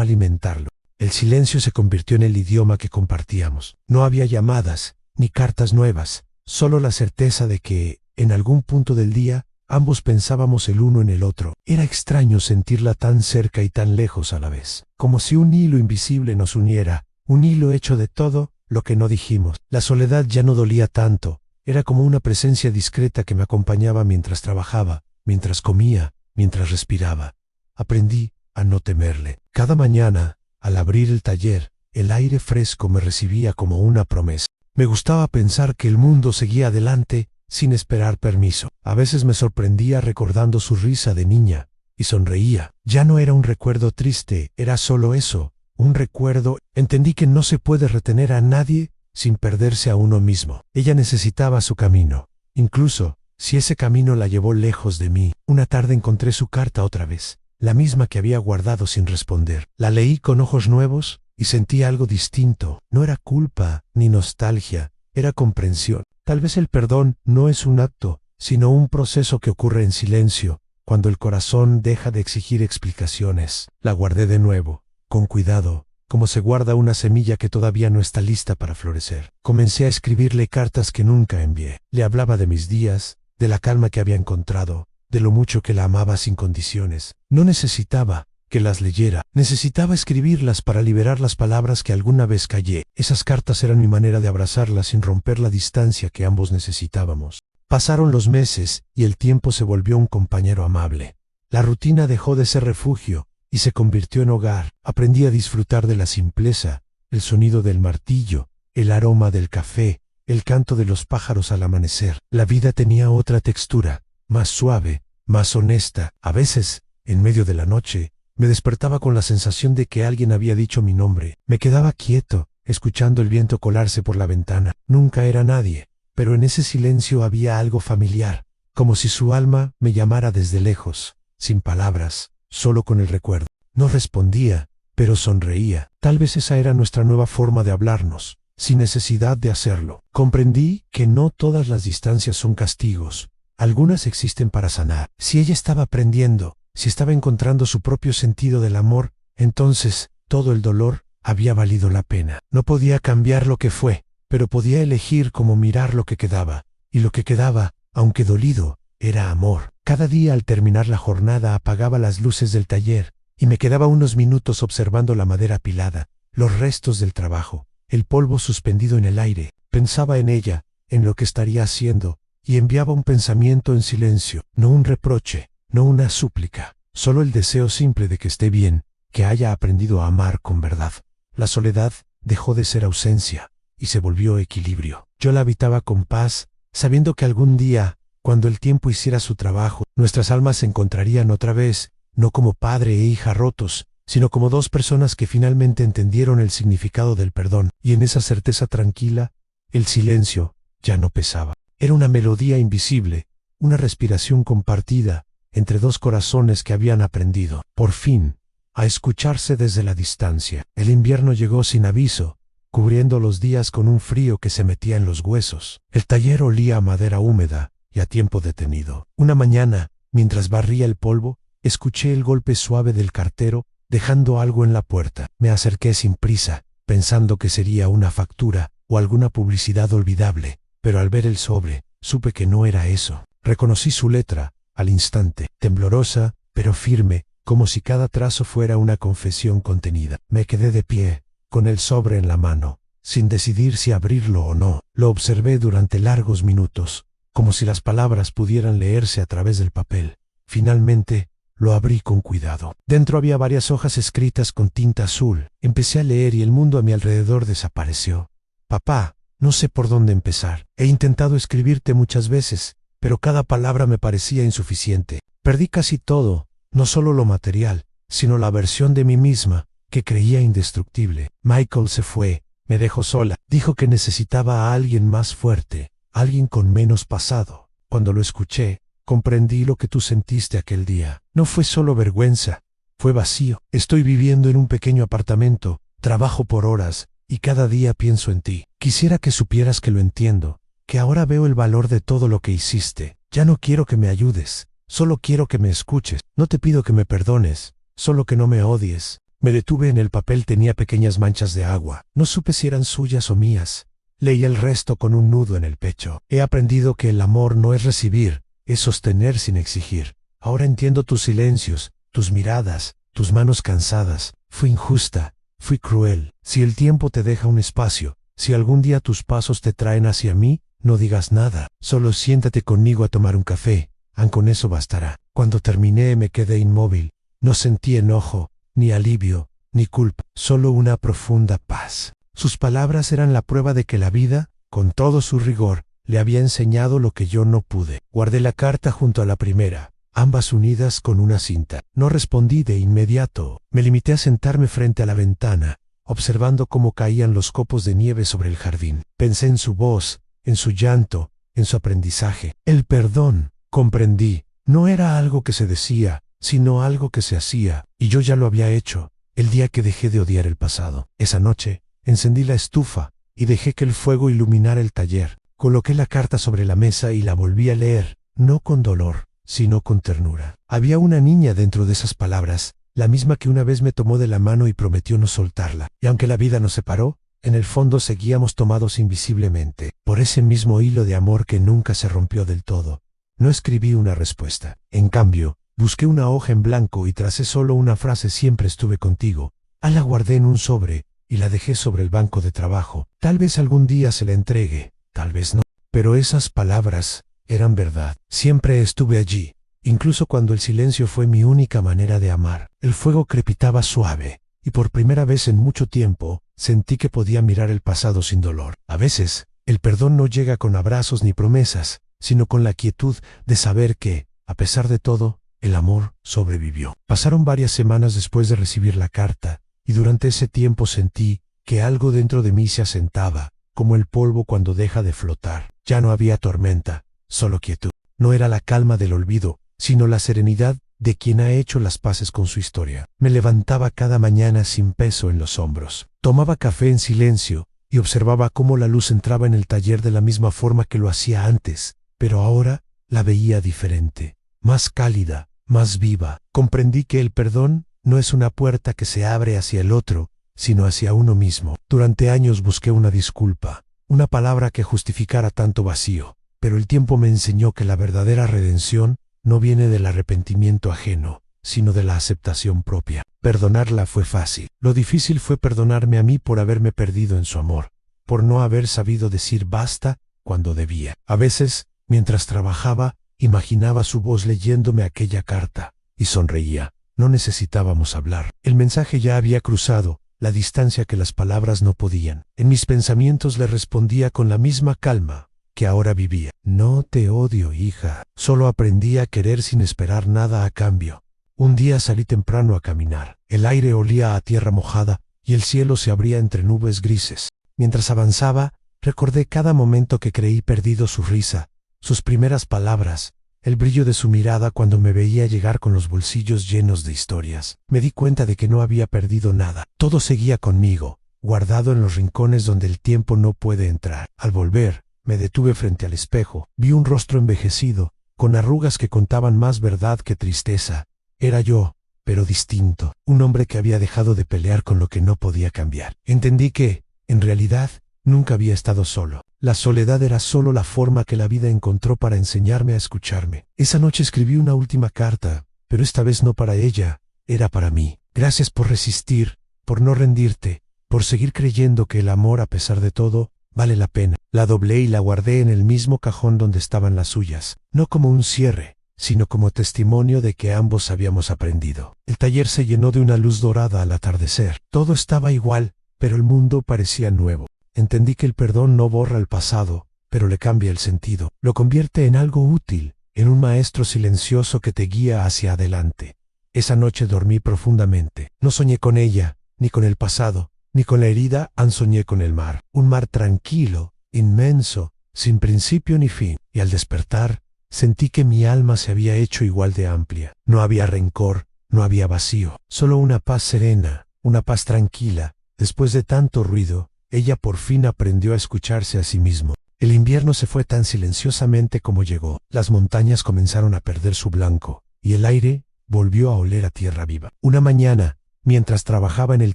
Speaker 1: alimentarlo. El silencio se convirtió en el idioma que compartíamos. No había llamadas, ni cartas nuevas, solo la certeza de que, en algún punto del día, ambos pensábamos el uno en el otro. Era extraño sentirla tan cerca y tan lejos a la vez, como si un hilo invisible nos uniera, un hilo hecho de todo lo que no dijimos. La soledad ya no dolía tanto, era como una presencia discreta que me acompañaba mientras trabajaba, mientras comía, mientras respiraba. Aprendí a no temerle. Cada mañana, al abrir el taller, el aire fresco me recibía como una promesa. Me gustaba pensar que el mundo seguía adelante, sin esperar permiso. A veces me sorprendía recordando su risa de niña, y sonreía. Ya no era un recuerdo triste, era solo eso, un recuerdo. Entendí que no se puede retener a nadie sin perderse a uno mismo. Ella necesitaba su camino, incluso si ese camino la llevó lejos de mí. Una tarde encontré su carta otra vez, la misma que había guardado sin responder. La leí con ojos nuevos y sentí algo distinto. No era culpa ni nostalgia, era comprensión. Tal vez el perdón no es un acto, sino un proceso que ocurre en silencio, cuando el corazón deja de exigir explicaciones. La guardé de nuevo, con cuidado, como se guarda una semilla que todavía no está lista para florecer. Comencé a escribirle cartas que nunca envié. Le hablaba de mis días, de la calma que había encontrado, de lo mucho que la amaba sin condiciones. No necesitaba que las leyera, necesitaba escribirlas para liberar las palabras que alguna vez callé. Esas cartas eran mi manera de abrazarla sin romper la distancia que ambos necesitábamos. Pasaron los meses y el tiempo se volvió un compañero amable. La rutina dejó de ser refugio y se convirtió en hogar. Aprendí a disfrutar de la simpleza, el sonido del martillo, el aroma del café, el canto de los pájaros al amanecer. La vida tenía otra textura, más suave, más honesta. A veces, en medio de la noche, me despertaba con la sensación de que alguien había dicho mi nombre. Me quedaba quieto, escuchando el viento colarse por la ventana. Nunca era nadie, pero en ese silencio había algo familiar, como si su alma me llamara desde lejos, sin palabras, solo con el recuerdo. No respondía, pero sonreía. Tal vez esa era nuestra nueva forma de hablarnos, sin necesidad de hacerlo. Comprendí que no todas las distancias son castigos. Algunas existen para sanar. Si ella estaba aprendiendo, si estaba encontrando su propio sentido del amor, entonces todo el dolor había valido la pena. No podía cambiar lo que fue, pero podía elegir cómo mirar lo que quedaba. Y lo que quedaba, aunque dolido, era amor. Cada día al terminar la jornada apagaba las luces del taller y me quedaba unos minutos observando la madera apilada, los restos del trabajo, el polvo suspendido en el aire. Pensaba en ella, en lo que estaría haciendo, y enviaba un pensamiento en silencio, no un reproche, no una súplica, solo el deseo simple de que esté bien, que haya aprendido a amar con verdad. La soledad dejó de ser ausencia y se volvió equilibrio. Yo la habitaba con paz, sabiendo que algún día, cuando el tiempo hiciera su trabajo, nuestras almas se encontrarían otra vez, no como padre e hija rotos, sino como dos personas que finalmente entendieron el significado del perdón. Y en esa certeza tranquila, El silencio ya no pesaba. Era una melodía invisible, una respiración compartida entre dos corazones que habían aprendido, por fin, a escucharse desde la distancia. El invierno llegó sin aviso, cubriendo los días con un frío que se metía en los huesos. El taller olía a madera húmeda y a tiempo detenido. Una mañana, mientras barría el polvo, escuché el golpe suave del cartero, dejando algo en la puerta. Me acerqué sin prisa, pensando que sería una factura o alguna publicidad olvidable, pero al ver el sobre, supe que no era eso. Reconocí su letra, al instante, temblorosa, pero firme, como si cada trazo fuera una confesión contenida. Me quedé de pie, con el sobre en la mano, sin decidir si abrirlo o no. Lo observé durante largos minutos, como si las palabras pudieran leerse a través del papel. Finalmente, lo abrí con cuidado. Dentro había varias hojas escritas con tinta azul. Empecé a leer y el mundo a mi alrededor desapareció. Papá, no sé por dónde empezar. He intentado escribirte muchas veces, pero cada palabra me parecía insuficiente. Perdí casi todo, no solo lo material, sino la versión de mí misma, que creía indestructible. Michael se fue, me dejó sola. Dijo que necesitaba a alguien más fuerte, alguien con menos pasado. Cuando lo escuché, comprendí lo que tú sentiste aquel día. No fue solo vergüenza, fue vacío. Estoy viviendo en un pequeño apartamento, trabajo por horas, y cada día pienso en ti. Quisiera que supieras que lo entiendo, que ahora veo el valor de todo lo que hiciste. Ya no quiero que me ayudes, solo quiero que me escuches. No te pido que me perdones, solo que no me odies. Me detuve en el papel, tenía pequeñas manchas de agua. No supe si eran suyas o mías. Leí el resto con un nudo en el pecho. He aprendido que el amor no es recibir, es sostener sin exigir. Ahora entiendo tus silencios, tus miradas, tus manos cansadas. Fui injusta, fui cruel. Si el tiempo te deja un espacio, si algún día tus pasos te traen hacia mí, no digas nada. Solo siéntate conmigo a tomar un café. Con eso bastará. Cuando terminé me quedé inmóvil. No sentí enojo, ni alivio, ni culpa, solo una profunda paz. Sus palabras eran la prueba de que la vida, con todo su rigor, le había enseñado lo que yo no pude. Guardé la carta junto a la primera, ambas unidas con una cinta. No respondí de inmediato. Me limité a sentarme frente a la ventana, observando cómo caían los copos de nieve sobre el jardín. Pensé en su voz, en su llanto, en su aprendizaje. El perdón, comprendí, no era algo que se decía, sino algo que se hacía, y yo ya lo había hecho, el día que dejé de odiar el pasado. Esa noche, encendí la estufa, y dejé que el fuego iluminara el taller. Coloqué la carta sobre la mesa y la volví a leer, no con dolor, sino con ternura. Había una niña dentro de esas palabras, la misma que una vez me tomó de la mano y prometió no soltarla. Y aunque la vida nos separó, en el fondo seguíamos tomados invisiblemente, por ese mismo hilo de amor que nunca se rompió del todo. No escribí una respuesta. En cambio, busqué una hoja en blanco y tracé solo una frase: siempre estuve contigo. La guardé en un sobre y la dejé sobre el banco de trabajo. Tal vez algún día se la entregue, tal vez no. Pero esas palabras eran verdad. Siempre estuve allí, incluso cuando el silencio fue mi única manera de amar. El fuego crepitaba suave, y por primera vez en mucho tiempo, sentí que podía mirar el pasado sin dolor. A veces, el perdón no llega con abrazos ni promesas, sino con la quietud de saber que, a pesar de todo, el amor sobrevivió. Pasaron varias semanas después de recibir la carta, y durante ese tiempo sentí que algo dentro de mí se asentaba, como el polvo cuando deja de flotar. Ya no había tormenta, solo quietud. No era la calma del olvido, sino la serenidad de quien ha hecho las paces con su historia. Me levantaba cada mañana sin peso en los hombros. Tomaba café en silencio, y observaba cómo la luz entraba en el taller de la misma forma que lo hacía antes, pero ahora la veía diferente, más cálida, más viva. Comprendí que el perdón no es una puerta que se abre hacia el otro, sino hacia uno mismo. Durante años busqué una disculpa, una palabra que justificara tanto vacío, pero el tiempo me enseñó que la verdadera redención no viene del arrepentimiento ajeno, sino de la aceptación propia. Perdonarla fue fácil. Lo difícil fue perdonarme a mí por haberme perdido en su amor, por no haber sabido decir basta cuando debía. A veces, mientras trabajaba, imaginaba su voz leyéndome aquella carta, y sonreía. No necesitábamos hablar. El mensaje ya había cruzado la distancia que las palabras no podían. En mis pensamientos le respondía con la misma calma que ahora vivía. No te odio, hija. Solo aprendí a querer sin esperar nada a cambio. Un día salí temprano a caminar. El aire olía a tierra mojada y el cielo se abría entre nubes grises. Mientras avanzaba, Recordé cada momento que creí perdido, su risa, sus primeras palabras, el brillo de su mirada cuando me veía llegar con los bolsillos llenos de historias. Me di cuenta de que no había perdido nada. Todo seguía conmigo, guardado en los rincones donde el tiempo no puede entrar. Al volver, me detuve frente al espejo. Vi un rostro envejecido, con arrugas que contaban más verdad que tristeza. Era yo, pero distinto. Un hombre que había dejado de pelear con lo que no podía cambiar. Entendí que, en realidad, nunca había estado solo. La soledad era solo la forma que la vida encontró para enseñarme a escucharme. Esa noche escribí una última carta, pero esta vez no para ella, era para mí. Gracias por resistir, por no rendirte, por seguir creyendo que el amor, a pesar de todo, vale la pena. La doblé y la guardé en el mismo cajón donde estaban las suyas, no como un cierre, sino como testimonio de que ambos habíamos aprendido. El taller se llenó de una luz dorada al atardecer. Todo estaba igual, pero el mundo parecía nuevo. Entendí que el perdón no borra el pasado, pero le cambia el sentido. Lo convierte en algo útil, en un maestro silencioso que te guía hacia adelante. Esa noche dormí profundamente. No soñé con ella, ni con el pasado, ni con la herida, soñé con el mar. Un mar tranquilo, inmenso, sin principio ni fin. Y al despertar, sentí que mi alma se había hecho igual de amplia. No había rencor, no había vacío. Solo una paz serena, una paz tranquila. Después de tanto ruido, ella por fin aprendió a escucharse a sí mismo. El invierno se fue tan silenciosamente como llegó. Las montañas comenzaron a perder su blanco, y el aire volvió a oler a tierra viva. Una mañana, mientras trabajaba en el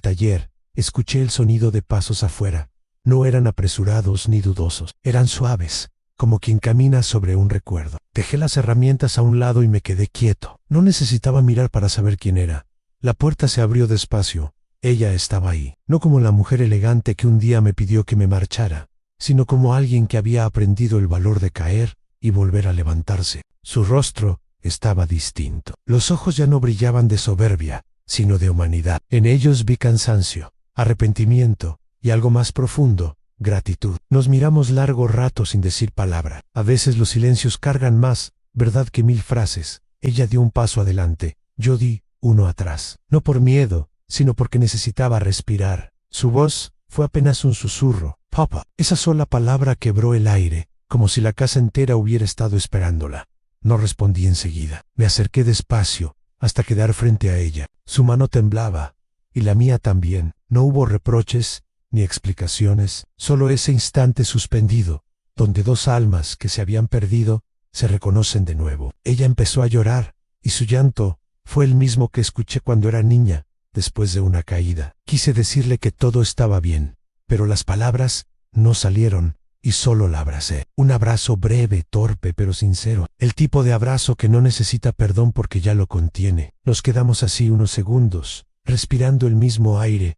Speaker 1: taller, escuché el sonido de pasos afuera. No eran apresurados ni dudosos, eran suaves, como quien camina sobre un recuerdo. Dejé las herramientas a un lado y me quedé quieto. No necesitaba mirar para saber quién era. La puerta se abrió despacio. Ella estaba ahí, no como la mujer elegante que un día me pidió que me marchara, sino como alguien que había aprendido el valor de caer y volver a levantarse. Su rostro estaba distinto. Los ojos ya no brillaban de soberbia, sino de humanidad. En ellos vi cansancio, arrepentimiento y algo más profundo, gratitud. Nos miramos largo rato sin decir palabra. A veces los silencios cargan más, verdad, que 1000 frases. Ella dio un paso adelante, yo di uno atrás. No por miedo, sino porque necesitaba respirar. Su voz fue apenas un susurro. Papa. Esa sola palabra quebró el aire, como si la casa entera hubiera estado esperándola. No respondí enseguida. Me acerqué despacio, hasta quedar frente a ella. Su mano temblaba, y la mía también. No hubo reproches, ni explicaciones, solo ese instante suspendido, donde dos almas que se habían perdido, se reconocen de nuevo. Ella empezó a llorar, y su llanto fue el mismo que escuché cuando era niña, después de una caída. Quise decirle que todo estaba bien, pero las palabras no salieron, y solo la abracé. Un abrazo breve, torpe, pero sincero. El tipo de abrazo que no necesita perdón porque ya lo contiene. Nos quedamos así unos segundos, respirando el mismo aire.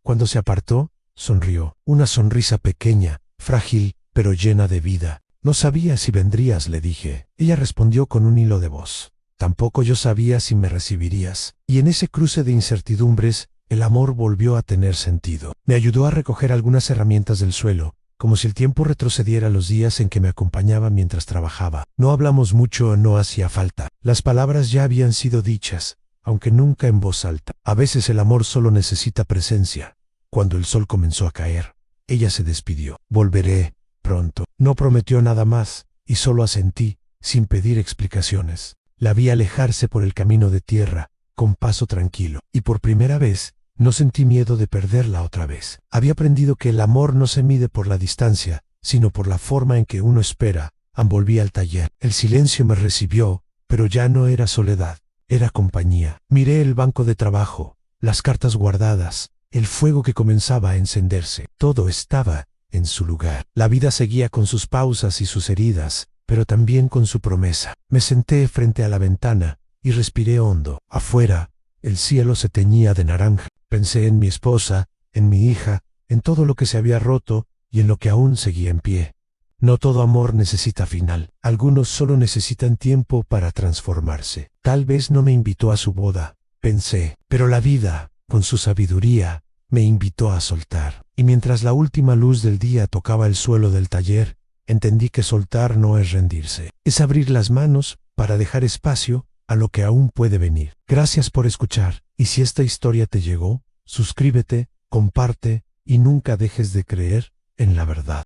Speaker 1: Cuando se apartó, sonrió. Una sonrisa pequeña, frágil, pero llena de vida. No sabía si vendrías, le dije. Ella respondió con un hilo de voz. Tampoco yo sabía si me recibirías. Y en ese cruce de incertidumbres, el amor volvió a tener sentido. Me ayudó a recoger algunas herramientas del suelo, como si el tiempo retrocediera los días en que me acompañaba mientras trabajaba. No hablamos mucho, no hacía falta. Las palabras ya habían sido dichas, aunque nunca en voz alta. A veces el amor solo necesita presencia. Cuando el sol comenzó a caer, ella se despidió. Volveré pronto. No prometió nada más, y solo asentí, sin pedir explicaciones. La vi alejarse por el camino de tierra, con paso tranquilo, y por primera vez, no sentí miedo de perderla otra vez. Había aprendido que el amor no se mide por la distancia, sino por la forma en que uno espera. Volví al taller. El silencio me recibió, pero ya no era soledad, era compañía. Miré el banco de trabajo, las cartas guardadas, el fuego que comenzaba a encenderse. Todo estaba en su lugar. La vida seguía con sus pausas y sus heridas, pero también con su promesa. Me senté frente a la ventana y respiré hondo. Afuera, el cielo se teñía de naranja. Pensé en mi esposa, en mi hija, en todo lo que se había roto y en lo que aún seguía en pie. No todo amor necesita final. Algunos solo necesitan tiempo para transformarse. Tal vez no me invitó a su boda, pensé, pero la vida, con su sabiduría, me invitó a soltar. Y mientras la última luz del día tocaba el suelo del taller, entendí que soltar no es rendirse. Es abrir las manos para dejar espacio a lo que aún puede venir. Gracias por escuchar. Y si esta historia te llegó, suscríbete, comparte y nunca dejes de creer en la verdad.